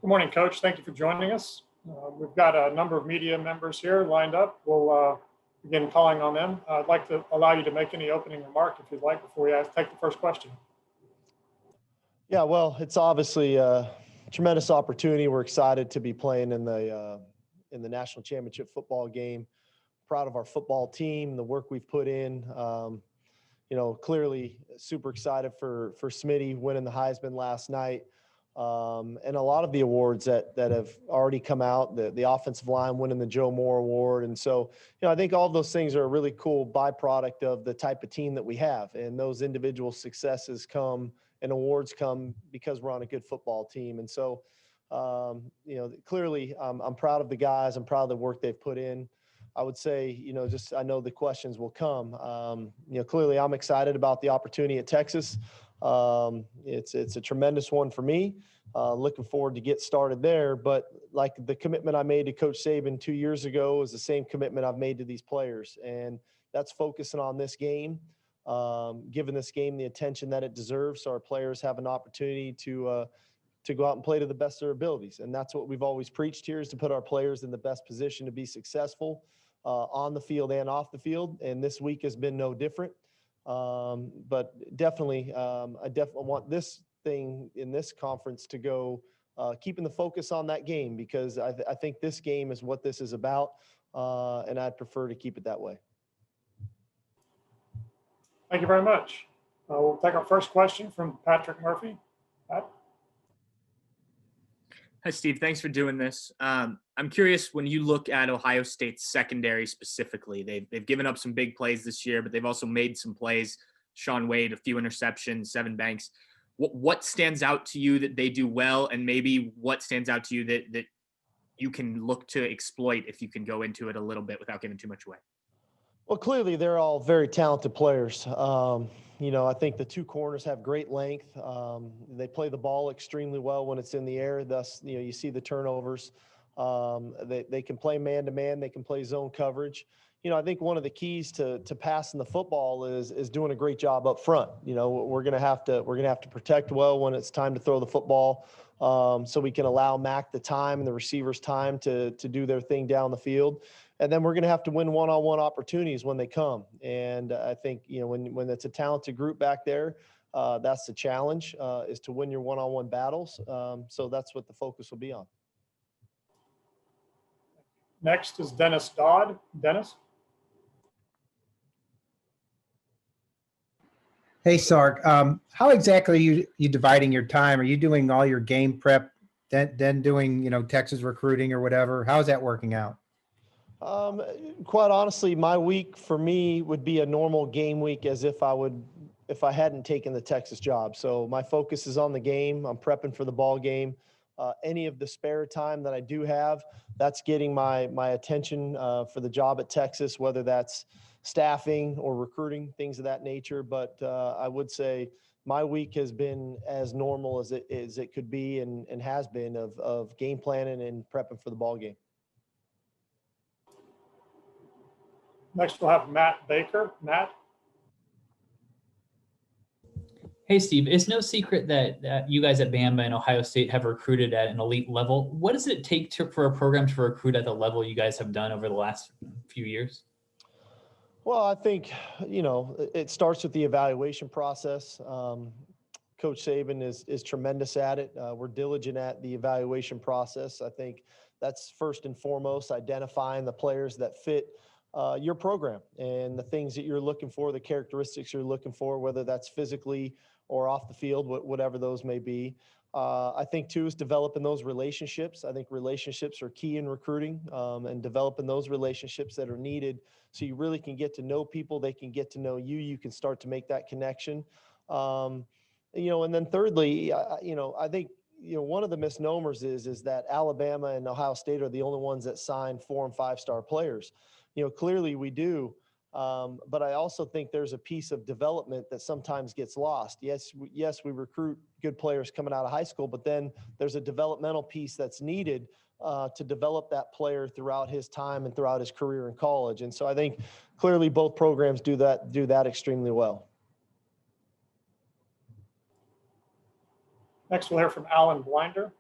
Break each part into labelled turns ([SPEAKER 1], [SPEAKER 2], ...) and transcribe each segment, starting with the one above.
[SPEAKER 1] Good morning, Coach. Thank you for joining us. We've got a number of media members here lined up. We'll begin calling on them. I'd like to allow you to make any opening remark if you'd like before we take the first question.
[SPEAKER 2] Yeah, well, it's obviously a tremendous opportunity. We're excited to be playing in the national championship football game. Proud of our football team, the work we've put in. Clearly super excited for Smitty winning the Heisman last night. And a lot of the awards that have already come out, the offensive line winning the Joe Moore Award. And so, I think all of those things are a really cool byproduct of the type of team that we have. And those individual successes come and awards come because we're on a good football team. And so, clearly I'm proud of the guys. I'm proud of the work they've put in. I would say, I know the questions will come. Clearly I'm excited about the opportunity at Texas. It's a tremendous one for me. Looking forward to get started there. But like the commitment I made to Coach Saban 2 years ago is the same commitment I've made to these players. And that's focusing on this game, giving this game the attention that it deserves so our players have an opportunity to go out and play to the best of their abilities. And that's what we've always preached here, is to put our players in the best position to be successful on the field and off the field. And this week has been no different. But definitely, I definitely want this thing in this conference to go, keeping the focus on that game, because I think this game is what this is about, and I'd prefer to keep it that way.
[SPEAKER 1] Thank you very much. We'll take our first question from Patrick Murphy. Pat?
[SPEAKER 3] Hi, Steve. Thanks for doing this. I'm curious, when you look at Ohio State's secondary specifically, they've given up some big plays this year, but they've also made some plays. Shaun Wade, a few interceptions, Sevyn Banks. What stands out to you that they do well, and maybe what stands out to you that you can look to exploit if you can go into it a little bit without giving too much away?
[SPEAKER 2] Well, clearly they're all very talented players. I think the two corners have great length. They play the ball extremely well when it's in the air. Thus, you see the turnovers. They can play man-to-man. They can play zone coverage. I think one of the keys to passing the football is doing a great job up front. We're gonna have to protect well when it's time to throw the football, so we can allow Mac the time and the receivers time to do their thing down the field. And then we're going to have to win one-on-one opportunities when they come. And I think, when it's a talented group back there, that's the challenge, is to win your one-on-one battles. So that's what the focus will be on.
[SPEAKER 1] Next is Dennis Dodd. Dennis?
[SPEAKER 4] Hey, Sark. How exactly are you dividing your time? Are you doing all your game prep, then doing, Texas recruiting or whatever? How is that working out?
[SPEAKER 2] Quite honestly, my week for me would be a normal game week, as if I hadn't taken the Texas job. So my focus is on the game. I'm prepping for the ball game. Any of the spare time that I do have, that's getting my attention for the job at Texas, whether that's staffing or recruiting, things of that nature. But I would say my week has been as normal as it could be and has been of game planning and prepping for the ball game.
[SPEAKER 1] Next, we'll have Matt Baker. Matt?
[SPEAKER 5] Hey, Steve, it's no secret that you guys at Bama and Ohio State have recruited at an elite level. What does it take for a program to recruit at the level you guys have done over the last few years?
[SPEAKER 2] Well, I think, it starts with the evaluation process. Coach Saban is tremendous at it. We're diligent at the evaluation process. I think that's first and foremost, identifying the players that fit your program and the things that you're looking for, the characteristics you're looking for, whether that's physically or off the field, whatever those may be. I think too is developing those relationships. I think relationships are key in recruiting, and developing those relationships that are needed so you really can get to know people. They can get to know you. You can start to make that connection. And then thirdly, I think, one of the misnomers is that Alabama and Ohio State are the only ones that sign 4- and 5-star players. Clearly we do. But I also think there's a piece of development that sometimes gets lost. Yes, we recruit good players coming out of high school, but then there's a developmental piece that's needed to develop that player throughout his time and throughout his career in college. And so I think clearly both programs do that extremely well.
[SPEAKER 1] Next, we'll hear from Alan Blinder.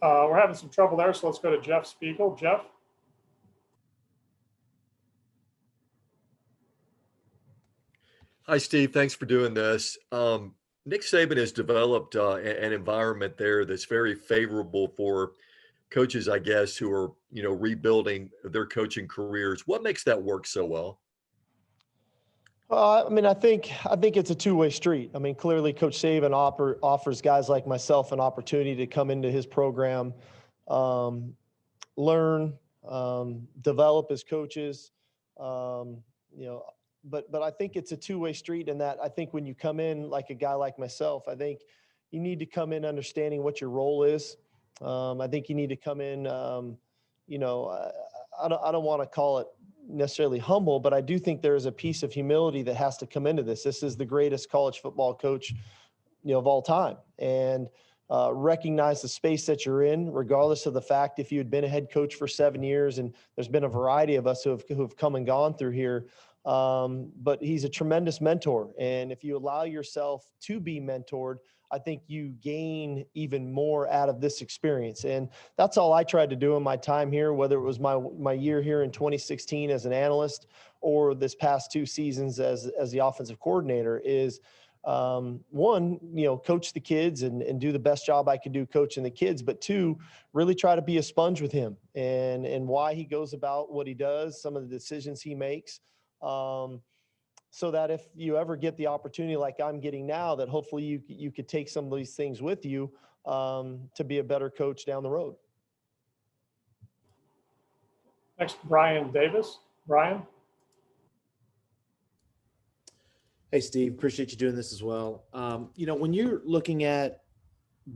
[SPEAKER 1] We're having some trouble there, so let's go to Jeff Spiegel. Jeff?
[SPEAKER 6] Hi, Steve. Thanks for doing this. Nick Saban has developed an environment there that's very favorable for coaches, I guess, who are, rebuilding their coaching careers. What makes that work so well?
[SPEAKER 2] I mean, I think it's a two-way street. I mean, clearly, Coach Saban offers guys like myself an opportunity to come into his program, learn, develop as coaches. You know, but I think it's a two-way street in that I think when you come in like a guy like myself, I think you need to come in understanding what your role is. I think you need to come in, you know, I don't want to call it necessarily humble, but I do think there is a piece of humility that has to come into this. This is the greatest college football coach, of all time, and recognize the space that you're in, regardless of the fact if you had been a head coach for 7 years, and there's been a variety of us who have come and gone through here. But he's a tremendous mentor, and if you allow yourself to be mentored, I think you gain even more out of this experience. And that's all I tried to do in my time here, whether it was my year here in 2016 as an analyst or this past 2 seasons as the offensive coordinator, is one, coach the kids and do the best job I could do coaching the kids, but 2, really try to be a sponge with him and why he goes about what he does, some of the decisions he makes. So that if you ever get the opportunity like I'm getting now, that hopefully you could take some of these things with you to be a better coach down the road.
[SPEAKER 1] Next, Brian Davis. Brian?
[SPEAKER 7] Hey, Steve, appreciate you doing this as well. When you're looking at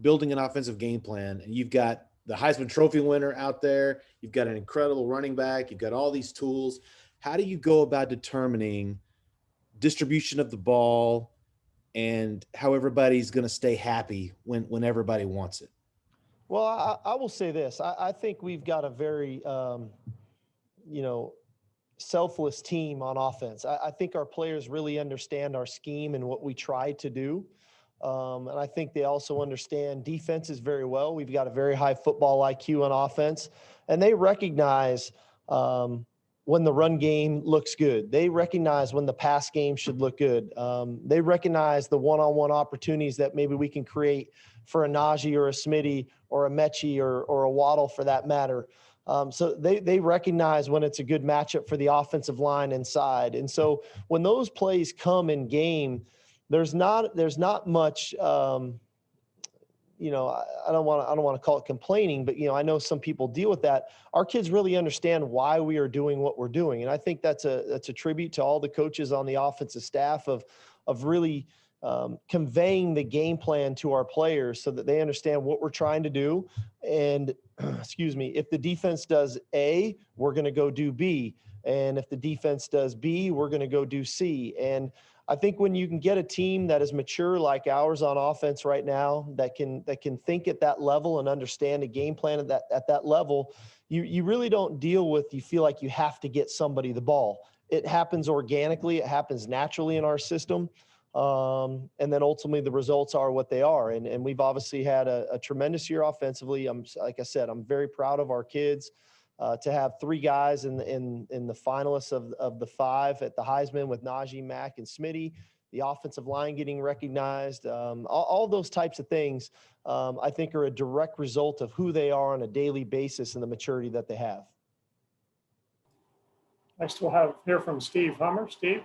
[SPEAKER 7] building an offensive game plan and you've got the Heisman Trophy winner out there, you've got an incredible running back, you've got all these tools, how do you go about determining distribution of the ball and how everybody's going to stay happy when everybody wants it?
[SPEAKER 2] Well, I will say this. I think we've got a very, selfless team on offense. I think our players really understand our scheme and what we try to do. And I think they also understand defenses very well. We've got a very high football IQ on offense, and they recognize when the run game looks good. They recognize when the pass game should look good. They recognize the one-on-one opportunities that maybe we can create for a Najee or a Smitty or a Mechie or a Waddle for that matter. So they recognize when it's a good matchup for the offensive line inside. And so when those plays come in game, there's not much, I don't want to call it complaining, but I know some people deal with that. Our kids really understand why we are doing what we're doing, and I think that's a tribute to all the coaches on the offensive staff of really conveying the game plan to our players so that they understand what we're trying to do. And excuse me, if the defense does A, we're going to go do B, and if the defense does B, we're going to go do C. And I think when you can get a team that is mature like ours on offense right now, that can think at that level and understand a game plan at that level, you really don't deal with, you feel like you have to get somebody the ball. It happens organically. It happens naturally in our system. And then ultimately the results are what they are. And we've obviously had a tremendous year offensively. Like I said, I'm very proud of our kids. To have 3 guys in the finalists of the 5 at the Heisman with Najee, Mack, and Smitty, the offensive line getting recognized, all those types of things, I think are a direct result of who they are on a daily basis and the maturity that they have.
[SPEAKER 1] Next, we'll hear from Steve Hummer. Steve?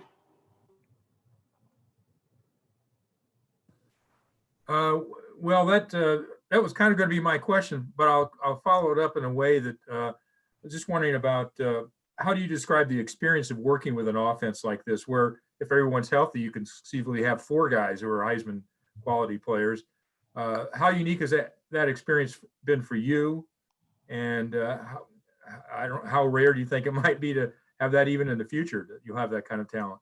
[SPEAKER 8] Well, that was kind of going to be my question, but I'll follow it up in a way that I was just wondering about how do you describe the experience of working with an offense like this, where if everyone's healthy, you can conceivably have 4 guys who are Heisman quality players. How unique has that experience been for you? And how rare do you think it might be to have that even in the future, that you'll have that kind of talent?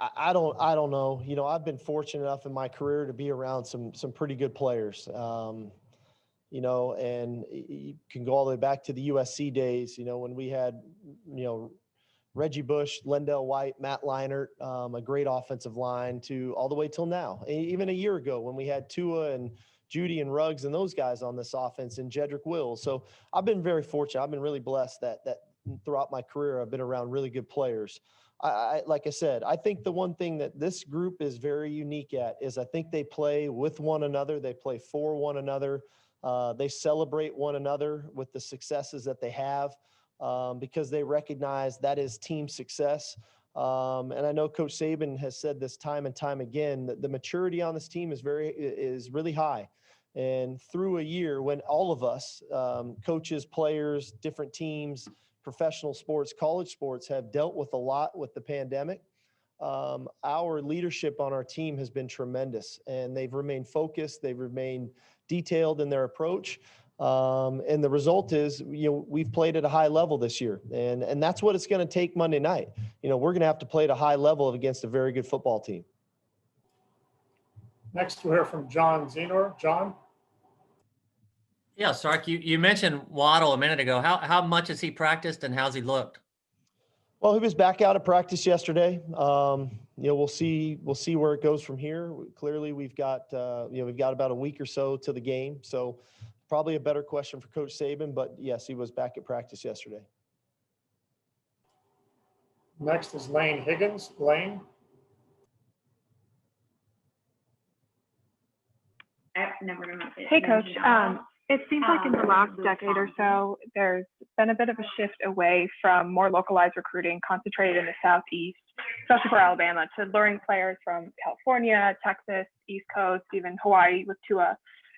[SPEAKER 2] I don't know. I've been fortunate enough in my career to be around some pretty good players. And you can go all the way back to the USC days, when we had, Reggie Bush, Lendell White, Matt Leinart, a great offensive line, to all the way till now. Even a year ago when we had Tua and Judy and Ruggs and those guys on this offense and Jedrick Wills. So I've been very fortunate. I've been really blessed that throughout my career, I've been around really good players. Like I said, I think the one thing that this group is very unique at is I think they play with one another. They play for one another. They celebrate one another with the successes that they have because they recognize that is team success. And I know Coach Saban has said this time and time again, that the maturity on this team is really high. And through a year when all of us, coaches, players, different teams, professional sports, college sports, have dealt with a lot with the pandemic, our leadership on our team has been tremendous, and they've remained focused. They've remained detailed in their approach. And the result is, we've played at a high level this year, and that's what it's going to take Monday night. We're going to have to play at a high level against a very good football team.
[SPEAKER 1] Next, we'll hear from John Zenor. John?
[SPEAKER 9] Yeah, Sark, you mentioned Waddle a minute ago. How much has he practiced and how's he looked?
[SPEAKER 2] Well, he was back out of practice yesterday. We'll see where it goes from here. Clearly, we've got about a week or so to the game. So probably a better question for Coach Saban, but yes, he was back at practice yesterday.
[SPEAKER 1] Next is Lane Higgins. Lane?
[SPEAKER 10] Hey, Coach. It seems like in the last decade or so, there's been a bit of a shift away from more localized recruiting concentrated in the Southeast, especially for Alabama, to luring players from California, Texas, East Coast, even Hawaii with Tua.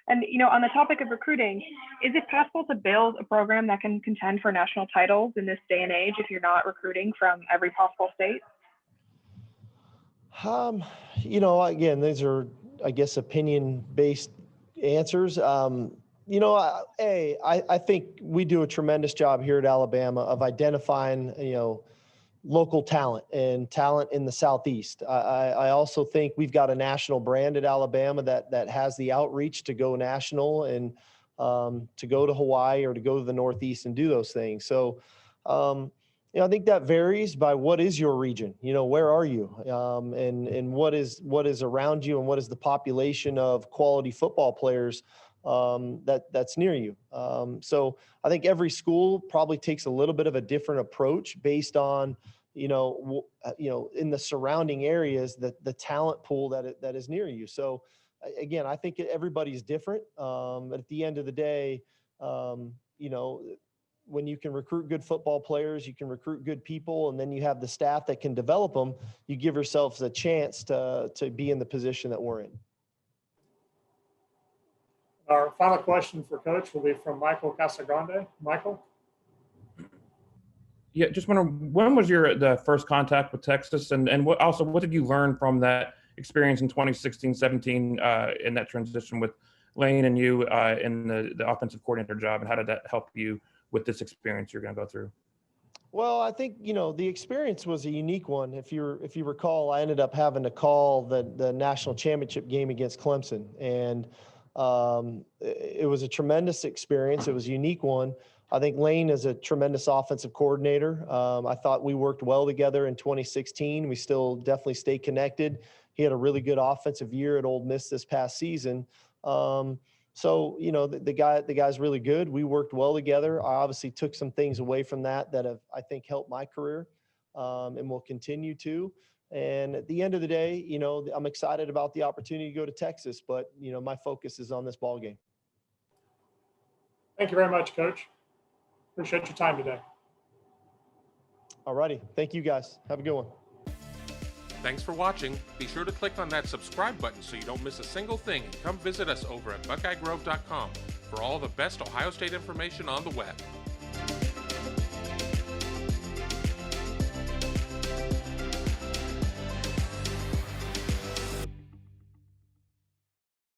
[SPEAKER 10] And, on the topic of recruiting, is it possible to build a program that can contend for national titles in this day and age if you're not recruiting from every possible state?
[SPEAKER 2] Again, these are, I guess, opinion-based answers. I think we do a tremendous job here at Alabama of identifying, local talent and talent in the Southeast. I also think we've got a national brand at Alabama that has the outreach to go national and to go to Hawaii or to go to the Northeast and do those things. So, I think that varies by what is your region, where are you, and what is around you, and what is the population of quality football players that's near you. So I think every school probably takes a little bit of a different approach based on, in the surrounding areas, the talent pool that is near you. So again, I think everybody's different. But at the end of the day, when you can recruit good football players, you can recruit good people, and then you have the staff that can develop them, you give yourselves a chance to be in the position that we're in.
[SPEAKER 1] Our final question for Coach will be from Michael Casagrande. Michael?
[SPEAKER 11] Yeah, just wondering, when was the first contact with Texas, and what did you learn from that experience in 2016-17 in that transition with Lane and you in the offensive coordinator job, and how did that help you with this experience you're going to go through?
[SPEAKER 2] Well, I think, the experience was a unique one. If you recall, I ended up having to call the national championship game against Clemson, and it was a tremendous experience. It was a unique one. I think Lane is a tremendous offensive coordinator. I thought we worked well together in 2016. We still definitely stay connected. He had a really good offensive year at Ole Miss this past season. So, the guy's really good. We worked well together. I obviously took some things away from that have, I think, helped my career, and will continue to. And at the end of the day, I'm excited about the opportunity to go to Texas, but, my focus is on this ball game.
[SPEAKER 1] Thank you very much, Coach. Appreciate your time today.
[SPEAKER 2] All righty. Thank you, guys. Have a good one.
[SPEAKER 12] Thanks for watching. Be sure to click on that subscribe button so you don't miss a single thing, and come visit us over at BuckeyeGrove.com for all the best Ohio State information on the web.